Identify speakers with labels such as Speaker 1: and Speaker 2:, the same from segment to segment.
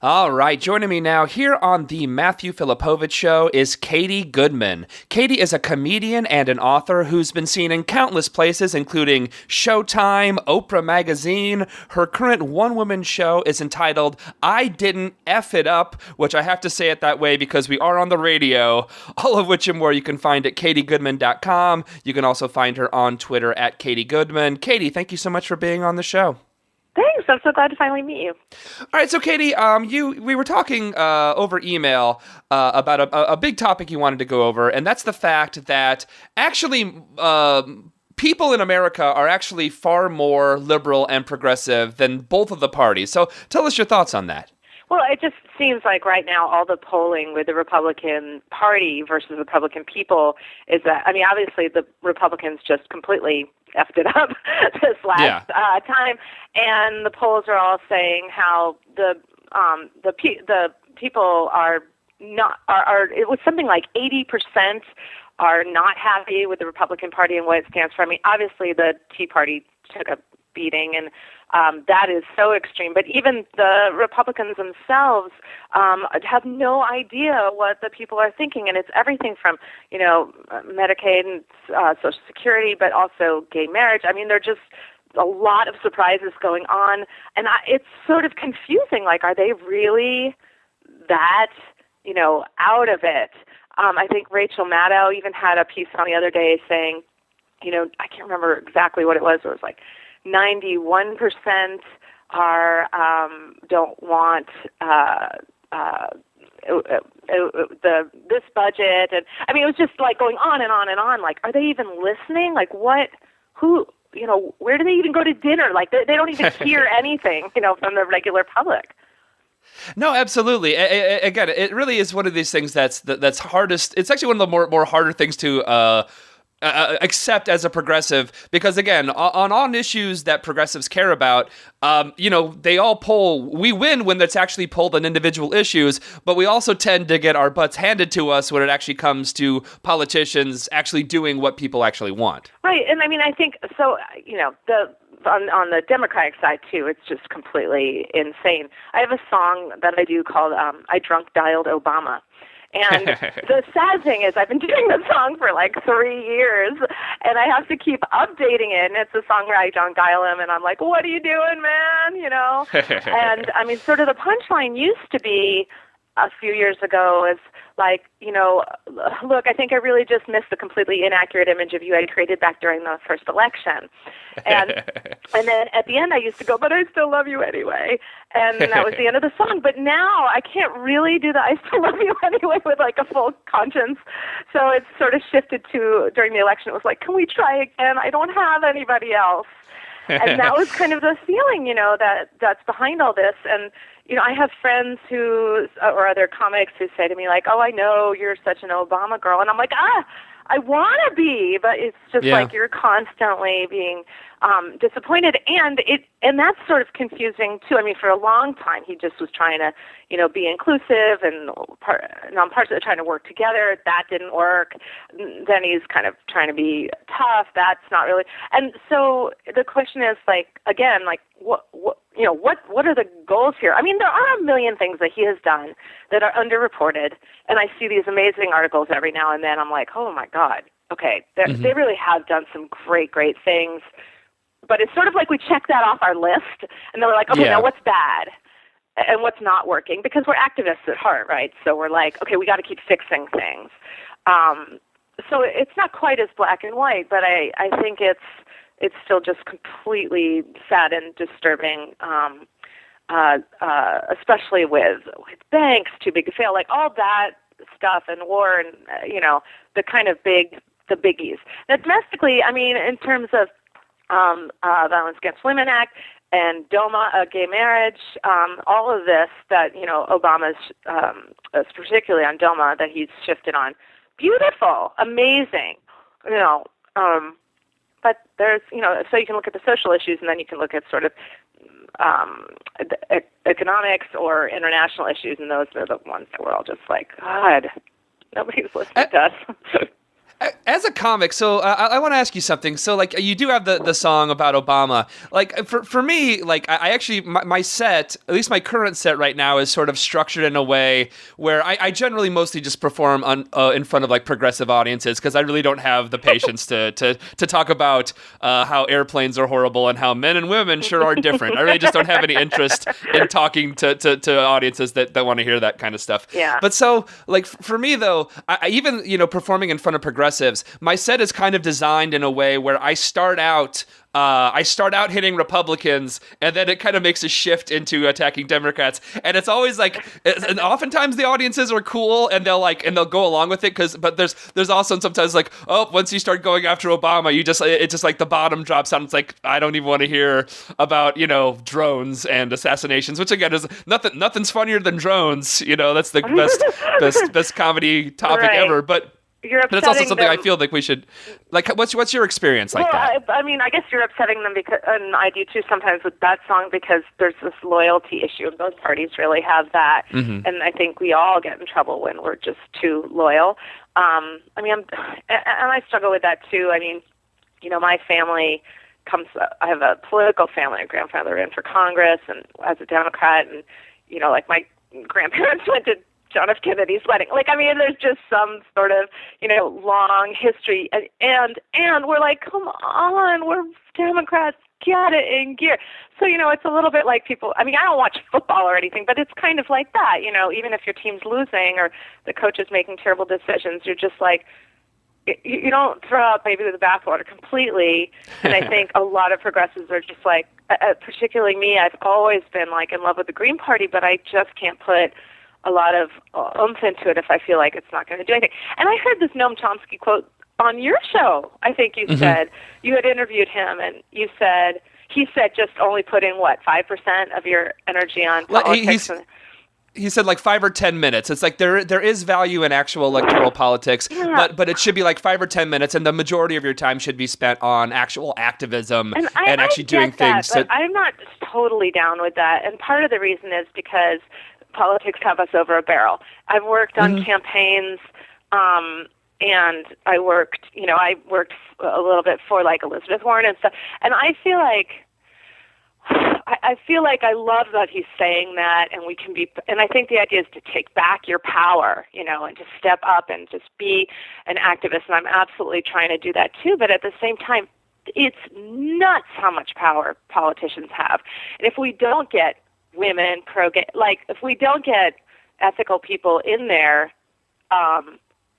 Speaker 1: All right, joining me now here on the Matthew Filipowicz Show is Katie Goodman. Katie is a comedian and an author who's been seen in countless places, including Showtime, Oprah Magazine. Her current one-woman show is entitled I Didn't F It Up, which I have to say it that way because we are on the radio, all of which and more you can find at katiegoodman.com. You can also find her on Twitter at Katie Goodman. Katie, thank you so much for being on the show.
Speaker 2: Thanks. I'm so glad to finally meet you.
Speaker 1: All right, so Katie, we were talking over email about a big topic you wanted to go over, and that's the fact that actually people in America are actually far more liberal and progressive than both of the parties. So tell us your thoughts on that.
Speaker 2: Well, it just seems like right now all the polling with the Republican Party versus Republican people is that, I mean, obviously the Republicans just completely effed it up this last time, and the polls are all saying how the people are not are it was something like 80% are not happy with the Republican Party and what it stands for. I mean, obviously the Tea Party took a beating, and that is so extreme. But even the Republicans themselves have no idea what the people are thinking, and it's everything from, Medicaid and Social Security, but also gay marriage. I mean, there are just a lot of surprises going on, and it's sort of confusing. Like, are they really that, out of it? I think Rachel Maddow even had a piece on the other day saying, I can't remember exactly what it was. It was like 91% are don't want this budget, and I mean it was just like going on and on and on. Like, are they even listening? Like, what? Who? Where do they even go to dinner? Like, they don't even hear anything, from the regular public.
Speaker 1: No, absolutely. Again, it really is one of these things that's hardest. It's actually one of the more harder things to accept as a progressive, because again, on issues that progressives care about, they all poll. We win when it's actually polled on individual issues, but we also tend to get our butts handed to us when it actually comes to politicians actually doing what people actually want.
Speaker 2: Right, and I mean, I think so. On the Democratic side too, it's just completely insane. I have a song that I do called "I Drunk Dialed Obama." And the sad thing is I've been doing the song for like 3 years, and I have to keep updating it. And it's a song where I drunk dial him, and I'm like, what are you doing, man? And I mean, sort of the punchline used to be a few years ago is like, look, I think I really just missed the completely inaccurate image of you I created back during the first election. And then at the end I used to go, but I still love you anyway. And that was the end of the song. But now I can't really do the I still love you anyway with like a full conscience. So it's sort of shifted to, during the election, it was like, can we try again? I don't have anybody else. And that was kind of the feeling, that's behind all this. And, I have friends or other comics who say to me like, oh, I know you're such an Obama girl. And I'm like, I want to be, but it's just like you're constantly being disappointed. And that's sort of confusing too. I mean, for a long time, he just was trying to, be inclusive and nonpartisan, trying to work together. That didn't work. Then he's kind of trying to be tough. That's not really. And so the question is like, again, like what are the goals here? I mean, there are a million things that he has done that are underreported, and I see these amazing articles every now and then. I'm like, oh my God, okay, they really have done some great things. But it's sort of like we check that off our list, and then we're like, okay, now what's bad and what's not working? Because we're activists at heart, right? So we're like, okay, we got to keep fixing things. So it's not quite as black and white, but I think it's still just completely sad and disturbing, especially with banks too big to fail, like all that stuff, and war, and the kind of the biggies. Now, domestically, I mean, in terms of Violence Against Women Act and DOMA, gay marriage, all of this that Obama's particularly on DOMA that he's shifted on, beautiful, amazing, but there's, so you can look at the social issues, and then you can look at sort of economics or international issues, and those are the ones that we're all just like, God, nobody's listening to us.
Speaker 1: As a comic, so I want to ask you something. So, like, you do have the song about Obama. Like, for me, like, I actually, my set, at least my current set right now, is sort of structured in a way where I generally mostly just perform in front of, like, progressive audiences, because I really don't have the patience to talk about how airplanes are horrible and how men and women sure are different. I really just don't have any interest in talking to audiences that want to hear that kind of stuff.
Speaker 2: Yeah.
Speaker 1: But so, like, for me, though, I even, performing in front of progressives, my set is kind of designed in a way where I start out hitting Republicans, and then it kind of makes a shift into attacking Democrats. And it's always like, and oftentimes the audiences are cool and they'll go along with it, but there's also sometimes like, oh, once you start going after Obama, it's just like the bottom drops out. And it's like, I don't even want to hear about, drones and assassinations, which again is nothing's funnier than drones. That's the best comedy topic ever. But it's also something I feel like we should, like, what's your experience like that?
Speaker 2: I mean, I guess you're upsetting them because, and I do too sometimes with that song, because there's this loyalty issue, and both parties really have that. Mm-hmm. And I think we all get in trouble when we're just too loyal. I I struggle with that too. I mean, my family I have a political family. My grandfather ran for Congress and as a Democrat, and, like my grandparents went to John F. Kennedy's wedding. Like, I mean, there's just some sort of, long history. And we're like, come on, we're Democrats, get it in gear. So, it's a little bit like people, I mean, I don't watch football or anything, but it's kind of like that, even if your team's losing or the coach is making terrible decisions, you're just like, you don't throw out baby with the bathwater completely. And I think a lot of progressives are just like, particularly me, I've always been like in love with the Green Party, but I just can't put a lot of oomph into it if I feel like it's not going to do anything. And I heard this Noam Chomsky quote on your show. I think you said, you had interviewed him, and he said just only putting, 5% of your energy on politics?
Speaker 1: He said like 5 or 10 minutes. It's like there is value in actual electoral politics, but it should be like 5 or 10 minutes, and the majority of your time should be spent on actual activism and actually doing things.
Speaker 2: But I'm not totally down with that, and part of the reason is because politics have us over a barrel. I've worked on campaigns, and I worked a little bit for like Elizabeth Warren and stuff, and I feel like I love that he's saying that, and we can be, and I think the idea is to take back your power, and to step up and just be an activist, and I'm absolutely trying to do that too, but at the same time, it's nuts how much power politicians have. And if we don't get women, if we don't get ethical people in there,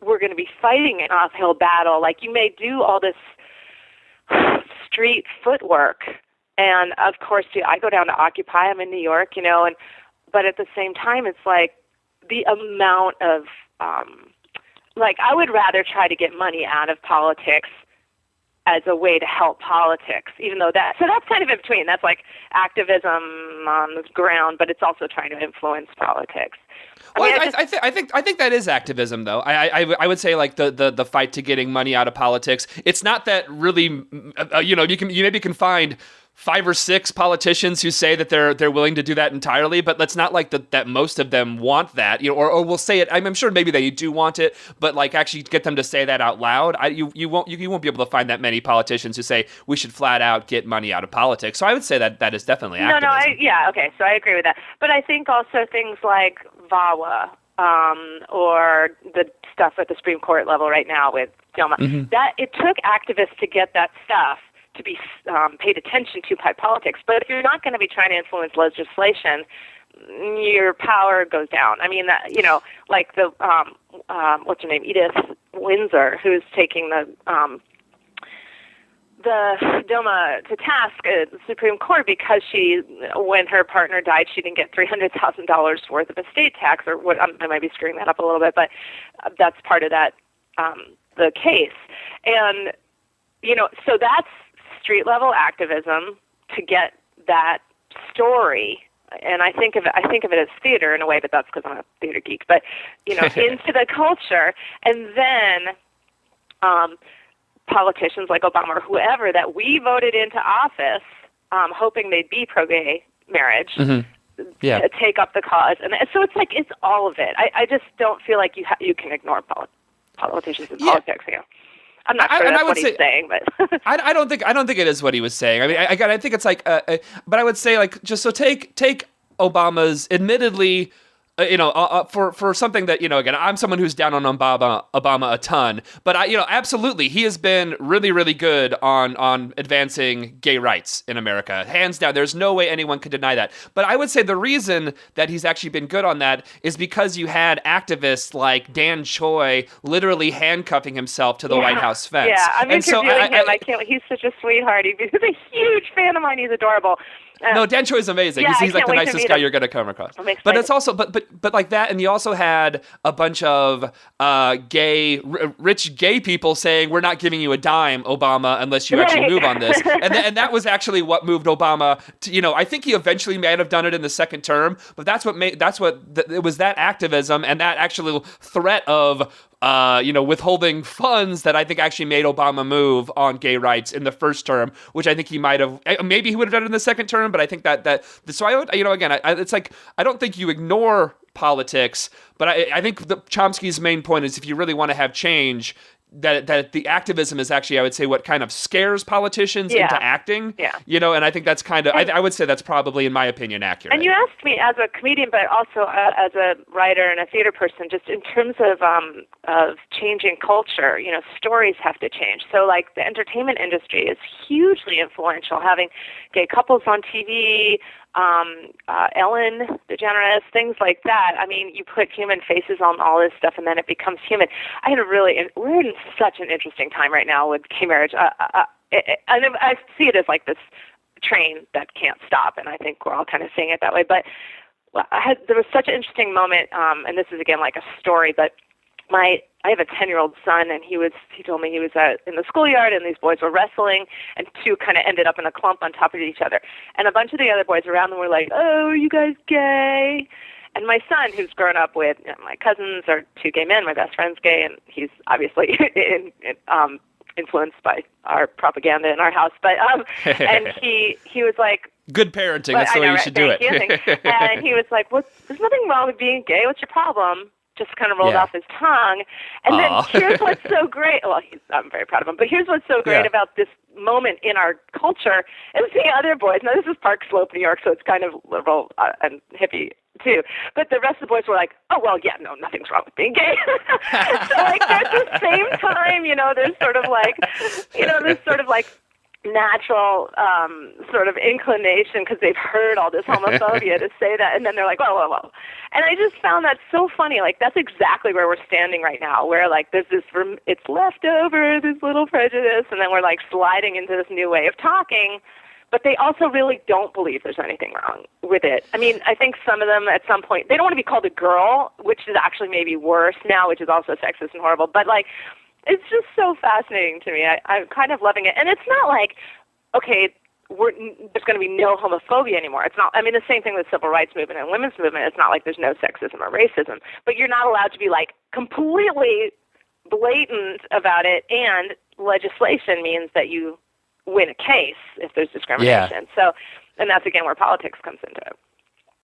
Speaker 2: we're going to be fighting an uphill battle. Like, you may do all this street footwork, and of course, I go down to Occupy. I'm in New York, but at the same time, it's like the amount of, I would rather try to get money out of politics as a way to help politics, even though that's kind of in between. That's like activism on the ground, but it's also trying to influence politics.
Speaker 1: I think that is activism, though. I would say like the fight to getting money out of politics. It's not that really, you maybe can find 5 or 6 politicians who say that they're willing to do that entirely, but that's not like that most of them want that, or will say it. I'm sure maybe they do want it, but like actually get them to say that out loud. You won't be able to find that many politicians who say we should flat out get money out of politics. So I would say that is definitely activism.
Speaker 2: Okay, so I agree with that. But I think also things like VAWA, or the stuff at the Supreme Court level right now with DOMA, that it took activists to get that stuff to be paid attention to by politics. But if you're not going to be trying to influence legislation, your power goes down. I mean, like the, what's her name, Edith Windsor, who's taking the DOMA to task at the Supreme Court because when her partner died, she didn't get $300,000 worth of estate tax, or what, I might be screwing that up a little bit, but that's part of that, the case. And, so that's street level activism to get that story. And I think of it as theater in a way, but that's because I'm a theater geek, but, into the culture. And then, politicians like Obama or whoever that we voted into office, hoping they'd be pro-gay marriage, take up the cause. And so it's all of it. I just don't feel like you can ignore politicians and politics. I'm not sure that's what he's saying, but
Speaker 1: I don't think it is what he was saying. I mean, I think it's like, but I would say like just so take Obama's admittedly. For something that, again, I'm someone who's down on Obama a ton, but absolutely, he has been really, really good on advancing gay rights in America, hands down. There's no way anyone could deny that. But I would say the reason that he's actually been good on that is because you had activists like Dan Choi literally handcuffing himself to the White House fence.
Speaker 2: Yeah, I'm interviewing him. I can't. He's such a sweetheart. He's a huge fan of mine. He's adorable.
Speaker 1: No, Dan Choi is amazing.
Speaker 2: Yeah,
Speaker 1: he's like the nicest guy you're going to come across. But it's also, but like that, and you also had a bunch of rich gay people saying, "We're not giving you a dime, Obama, unless you actually move on this." And that was actually what moved Obama to, I think he eventually may have done it in the second term, but it was that activism and that actual threat of withholding funds that I think actually made Obama move on gay rights in the first term, which I think he might have, maybe he would have done it in the second term, but I think so I would, again, it's like, I don't think you ignore politics, but I think Chomsky's main point is if you really want to have change, that the activism is actually, I would say, what kind of scares politicians into acting. Yeah. And I think that's kind of, I would say that's probably, in my opinion, accurate.
Speaker 2: And you asked me as a comedian, but also as a writer and a theater person, just in terms of changing culture, stories have to change. So like the entertainment industry is hugely influential, having gay couples on TV, Ellen DeGeneres, things like that. I mean, you put human faces on all this stuff and then it becomes human. We're in such an interesting time right now with gay marriage. I see it as like this train that can't stop, and I think we're all kind of seeing it that way. But there was such an interesting moment, and this is again like a story, but I have a 10-year-old son, and he told me he was in the schoolyard, and these boys were wrestling, and two kind of ended up in a clump on top of each other. And a bunch of the other boys around them were like, "Oh, are you guys gay?" And my son, who's grown up with my cousins are two gay men, my best friend's gay, and he's obviously influenced by our propaganda in our house. But and he was like,
Speaker 1: good parenting. That's the way you should do it.
Speaker 2: And he was like, "Well, there's nothing wrong with being gay. What's your problem?" Just kind of rolled off his tongue. And then here's what's so great. Well, I'm very proud of him. But here's what's so great about this moment in our culture. And the other boys, now this is Park Slope, New York, so it's kind of liberal and hippie too. But the rest of the boys were like, "Oh, well, yeah, no, nothing's wrong with being gay." So like at the same time, there's sort of like, natural sort of inclination because they've heard all this homophobia to say that, and then they're like, whoa. And I just found that so funny. Like, that's exactly where we're standing right now, where like there's this, it's left over, this little prejudice, and then we're like sliding into this new way of talking, but they also really don't believe there's anything wrong with it. I mean, I think some of them at some point, they don't want to be called a girl, which is actually maybe worse now, which is also sexist and horrible, but like, it's just so fascinating to me. I'm kind of loving it. And it's not like, okay, there's going to be no homophobia anymore. It's not, I mean, the same thing with the civil rights movement and women's movement. It's not like there's no sexism or racism, but you're not allowed to be like completely blatant about it. And legislation means that you win a case if there's discrimination. So, and that's again where politics comes into it.